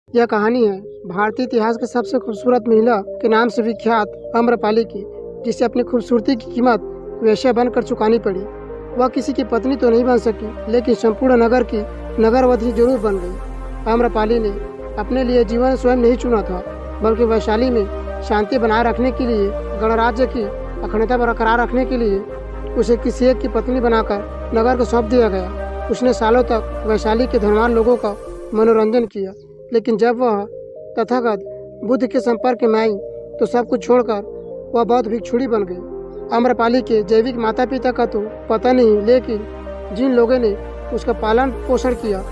यह कहानी है भारतीय इतिहास की सबसे खूबसूरत महिला के नाम से विख्यात आम्रपाली की, जिसे अपनी खूबसूरती की कीमत वेश्या बनकर चुकानी पड़ी। वह किसी की पत्नी तो नहीं बन सकी, लेकिन संपूर्ण नगर की नगरवधि जरूर बन गई। आम्रपाली ने अपने लिए जीवन स्वयं नहीं चुना था, बल्कि वैशाली में शांति बनाए रखने के लिए, गणराज्य की अखंडता बरकरार रखने के लिए उसे किसी एक की पत्नी बनाकर नगर को सौंप दिया गया। उसने सालों तक वैशाली के धनवान लोगों का मनोरंजन किया, लेकिन जब वह तथागत बुद्ध के संपर्क में आई तो सब कुछ छोड़कर वह बौद्ध भिक्षुणी बन गई। आम्रपाली के जैविक माता पिता का तो पता नहीं, लेकिन जिन लोगों ने उसका पालन पोषण किया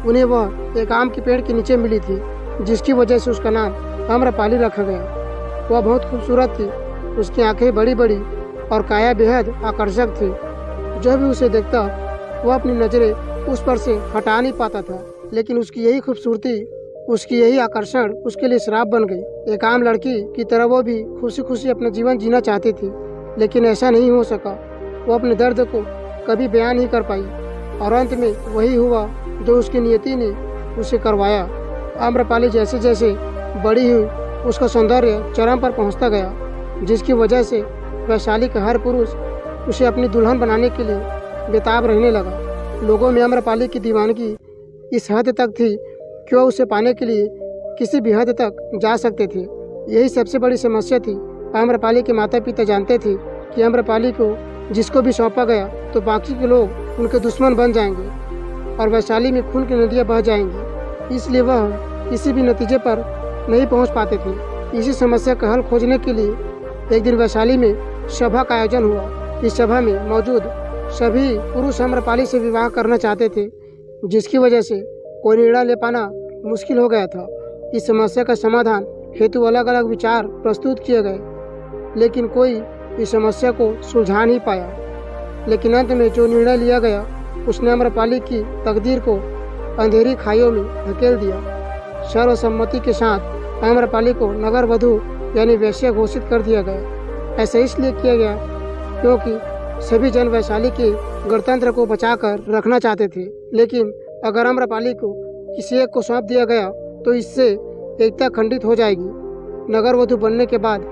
उन्हें वह एक आम के पेड़ के नीचे मिली थी, जिसकी वजह से उसका नाम आम्रपाली रखा गया। वह बहुत खूबसूरत थी, उसकी आंखें बड़ी बड़ी और काया बेहद आकर्षक थी। जो भी उसे देखता वह अपनी नज़रें उस पर से हटा नहीं पाता था, लेकिन उसकी यही खूबसूरती, उसकी यही आकर्षण उसके लिए श्राप बन गई। एक आम लड़की की तरह वो भी खुशी खुशी अपना जीवन जीना चाहती थी, लेकिन ऐसा नहीं हो सका। वो अपने दर्द को कभी बयान नहीं कर पाई और अंत में वही हुआ जो उसकी नियति ने उसे करवाया। आम्रपाली जैसे जैसे बड़ी हुई उसका सौंदर्य चरम पर पहुंचता गया, जिसकी वजह से वैशाली का हर पुरुष उसे अपनी दुल्हन बनाने के लिए बेताब रहने लगा। लोगों में आम्रपाली की दीवानगी इस हद तक थी कि वह उसे पाने के लिए किसी भी हद तक जा सकते थे। यही सबसे बड़ी समस्या थी। आम्रपाली के माता पिता जानते थे कि आम्रपाली को जिसको भी सौंपा गया तो बाकी के लोग उनके दुश्मन बन जाएंगे और वैशाली में खून की नदियाँ बह जाएंगी, इसलिए वह किसी भी नतीजे पर नहीं पहुंच पाते थे। इसी समस्या का हल खोजने के लिए एक दिन वैशाली में सभा का आयोजन हुआ। इस सभा में मौजूद सभी पुरुष आम्रपाली से विवाह करना चाहते थे, जिसकी वजह से कोई निर्णय ले पाना मुश्किल हो गया था। इस समस्या का समाधान हेतु अलग अलग विचार प्रस्तुत किए गए, लेकिन कोई इस समस्या को सुलझा नहीं पाया। लेकिन अंत में जो निर्णय लिया गया उसने आम्रपाली की तकदीर को अंधेरी खाइयों में धकेल दिया। सर्वसम्मति के साथ आम्रपाली को नगर वधू यानी वेश्या घोषित कर दिया गया। ऐसा इसलिए किया गया क्योंकि सभी जन वैशाली के गणतंत्र को बचाकर रखना चाहते थे, लेकिन अगर आम्रपाली को किसी एक को सौंप दिया गया तो इससे एकता खंडित हो जाएगी। नगर वधू बनने के बाद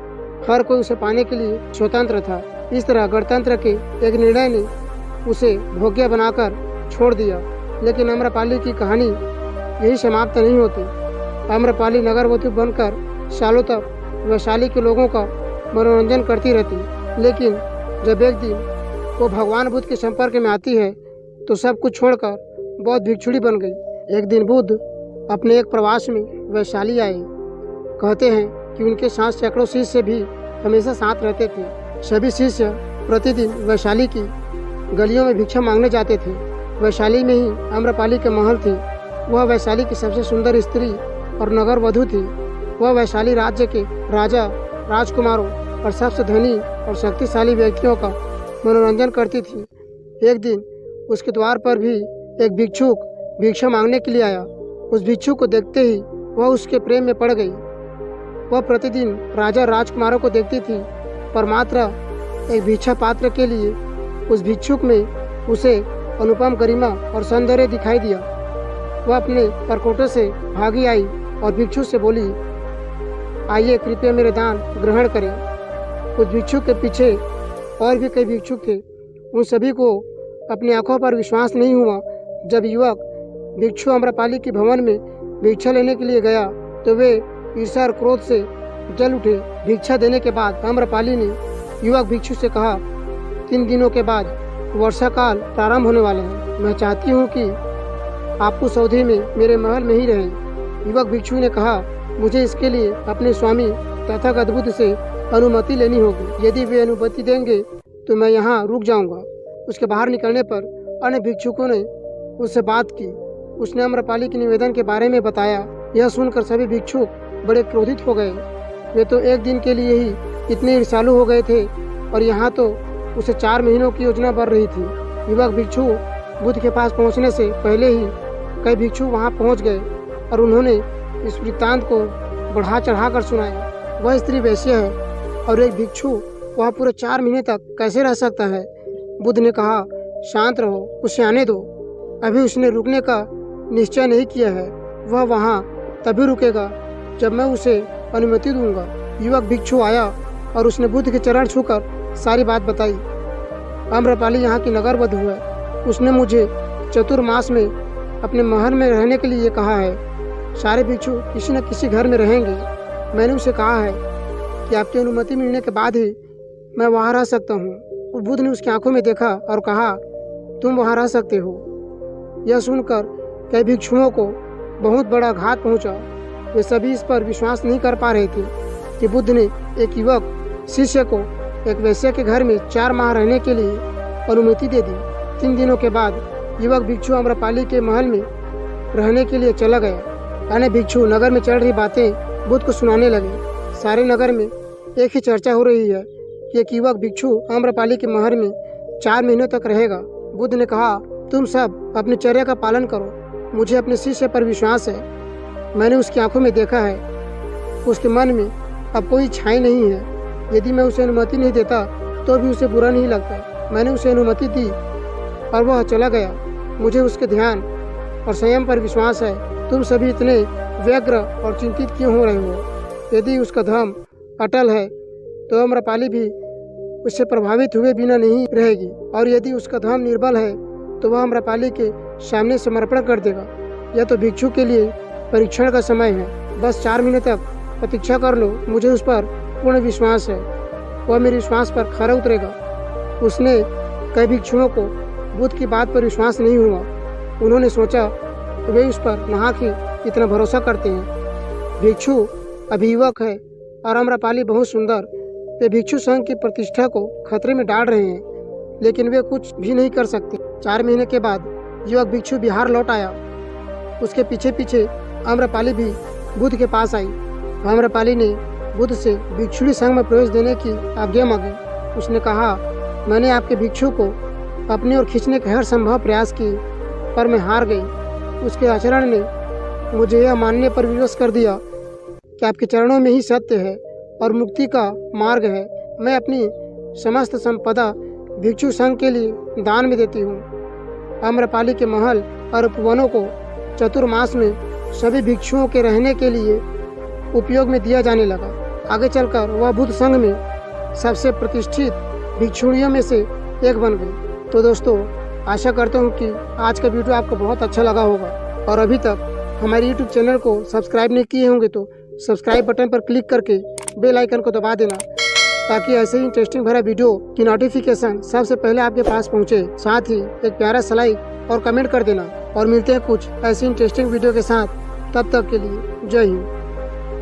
हर कोई उसे पाने के लिए स्वतंत्र था। इस तरह गणतंत्र के एक निर्णय ने उसे भोग्य बनाकर छोड़ दिया। लेकिन आम्रपाली की कहानी यही समाप्त नहीं होती। आम्रपाली नगर वधू बनकर सालों तक वैशाली के लोगों का मनोरंजन करती रहती, लेकिन जब एक दिन वो भगवान बुद्ध के संपर्क में आती है तो सब कुछ छोड़कर बौद्ध भिक्षुणी बन गई। एक दिन बुद्ध अपने एक प्रवास में वैशाली आए। कहते हैं कि उनके साथ सैकड़ों शिष्य भी हमेशा साथ रहते थे। सभी शिष्य प्रतिदिन वैशाली की गलियों में भिक्षा मांगने जाते थे। वैशाली में ही आम्रपाली के महल थी। वह वैशाली की सबसे सुंदर स्त्री और नगर वधू थी। वह वैशाली राज्य के राजा, राजकुमारों और सबसे धनी और शक्तिशाली व्यक्तियों का मनोरंजन करती थी। एक दिन उसके द्वार पर भी एक भिक्षुक भिक्षा मांगने के लिए आया। उस भिक्षुक को देखते ही वह उसके प्रेम में पड़ गई। वह प्रतिदिन राजा राजकुमारों को देखती थी, पर मात्र एक भिक्षा पात्र के लिए उस भिक्षुक में उसे अनुपम गरिमा और सौंदर्य दिखाई दिया। वह अपने परकोटे से भागी आई और भिक्षुक से बोली, आइए कृपया मेरे दान ग्रहण करें। उस भिक्षुक के पीछे और भी कई भिक्षुक थे। उन सभी को अपनी आंखों पर विश्वास नहीं हुआ। जब युवक भिक्षु आम्रपाली के भवन में भिक्षा लेने के लिए गया तो वे ईर्ष्या और क्रोध से जल उठे। भिक्षा देने के बाद आम्रपाली ने युवक भिक्षु से कहा, 3 दिनों के बाद वर्षा काल प्रारंभ होने वाला है। मैं चाहती हूँ कि आप उस अवधि में मेरे महल में ही रहें। युवक भिक्षु ने कहा, मुझे इसके लिए अपने स्वामी तथागत बुद्ध से अनुमति लेनी होगी। यदि वे अनुमति देंगे तो मैं यहाँ रुक जाऊँगा। उसके बाहर निकलने पर अन्य भिक्षुकों ने उससे बात की। उसने आम्रपाली के निवेदन के बारे में बताया। यह सुनकर सभी भिक्षुक बड़े क्रोधित हो गए। वे तो एक दिन के लिए ही इतने ईर्ष्यालु हो गए थे और यहाँ तो उसे 4 महीनों की योजना बन रही थी। युवक भिक्षु बुद्ध के पास पहुँचने से पहले ही कई भिक्षु वहाँ पहुँच गए और उन्होंने इस वृत्तांत को बढ़ा चढ़ा कर सुनाया। वह स्त्री वैश्य है और एक भिक्षु वह पूरे 4 महीने तक कैसे रह सकता है। बुद्ध ने कहा, शांत रहो, उसे आने दो। अभी उसने रुकने का निश्चय नहीं किया है। वह वहाँ तभी रुकेगा जब मैं उसे अनुमति दूंगा। युवक भिक्षु आया और उसने बुद्ध के चरण छूकर सारी बात बताई। आम्रपाली यहाँ की नगर वधू है। उसने मुझे चतुर्मास में अपने महल में रहने के लिए कहा है। सारे भिक्षु किसी न किसी घर में रहेंगे। मैंने उसे कहा है कि आपकी अनुमति मिलने के बाद ही मैं वहाँ रह सकता हूँ। बुद्ध ने उसकी आंखों में देखा और कहा, तुम वहाँ रह सकते हो। यह सुनकर कई भिक्षुओं को बहुत बड़ा घात पहुँचा। वे सभी इस पर विश्वास नहीं कर पा रहे थे कि बुद्ध ने एक युवक शिष्य को एक वेश्या के घर में 4 माह रहने के लिए अनुमति दे दी। 3 दिनों के बाद युवक भिक्षु आम्रपाली के महल में रहने के लिए चला गया। अन्य भिक्षु नगर में चल रही बातें बुद्ध को सुनाने लगे। सारे नगर में एक ही चर्चा हो रही है कि एक युवक भिक्षु आम्रपाली के महल में 4 महीनों तक रहेगा। बुद्ध ने कहा, तुम सब अपनी चर्या का पालन करो। मुझे अपने शिष्य पर विश्वास है। मैंने उसकी आंखों में देखा है, उसके मन में अब कोई इच्छाएं नहीं है। यदि मैं उसे अनुमति नहीं देता तो भी उसे बुरा नहीं लगता। मैंने उसे अनुमति दी और वह चला गया। मुझे उसके ध्यान और संयम पर विश्वास है। तुम सभी इतने व्यग्र और चिंतित क्यों हो रहे हो? यदि उसका धर्म अटल है तो आम्रपाली भी उससे प्रभावित हुए बिना नहीं रहेगी, और यदि उसका धर्म निर्बल है तो वह आम्रपाली के सामने समर्पण कर देगा। यह तो भिक्षु के लिए परीक्षण का समय है। बस 4 महीने तक प्रतीक्षा कर लो। मुझे उस पर पूर्ण विश्वास है। वह मेरे विश्वास पर खरा उतरेगा। उसने कई भिक्षुओं को बुद्ध की बात पर विश्वास नहीं हुआ। उन्होंने सोचा वे उस पर नाहक ही इतना भरोसा करते हैं। भिक्षु अभियुवक है और आम्रपाली बहुत सुंदर। वे भिक्षु संघ की प्रतिष्ठा को खतरे में डाल रहे हैं, लेकिन वे कुछ भी नहीं कर सकते। 4 महीने के बाद युवक भिक्षु बिहार लौट आया। उसके पीछे पीछे आम्रपाली भी बुद्ध के पास आई। आम्रपाली ने बुद्ध से भिक्षुणी संघ में प्रवेश देने की आज्ञा मांगी। उसने कहा, मैंने आपके भिक्षु को अपनी ओर खींचने के हर संभव प्रयास किए, पर मैं हार गई। उसके आचरण ने मुझे यह मानने पर विवश कर दिया कि आपके चरणों में ही सत्य है और मुक्ति का मार्ग है। मैं अपनी समस्त संपदा भिक्षु संघ के लिए दान में देती हूँ। आम्रपाली के महल और उपवनों को चतुर्मास में सभी भिक्षुओं के रहने के लिए उपयोग में दिया जाने लगा। आगे चलकर वह बुद्ध संघ में सबसे प्रतिष्ठित भिक्षुणियों में से एक बन गई। तो दोस्तों, आशा करता हूँ कि आज का वीडियो आपको बहुत अच्छा लगा होगा, और अभी तक हमारे यूट्यूब चैनल को सब्सक्राइब नहीं किए होंगे तो सब्सक्राइब बटन पर क्लिक करके बेल आइकन को दबा देना, ताकि ऐसे ही इंटरेस्टिंग भरा वीडियो की नोटिफिकेशन सबसे पहले आपके पास पहुँचे। साथ ही एक प्यारा सा लाइक और कमेंट कर देना, और मिलते हैं कुछ ऐसी इंटरेस्टिंग वीडियो के साथ। तब तक के लिए जय हिंद।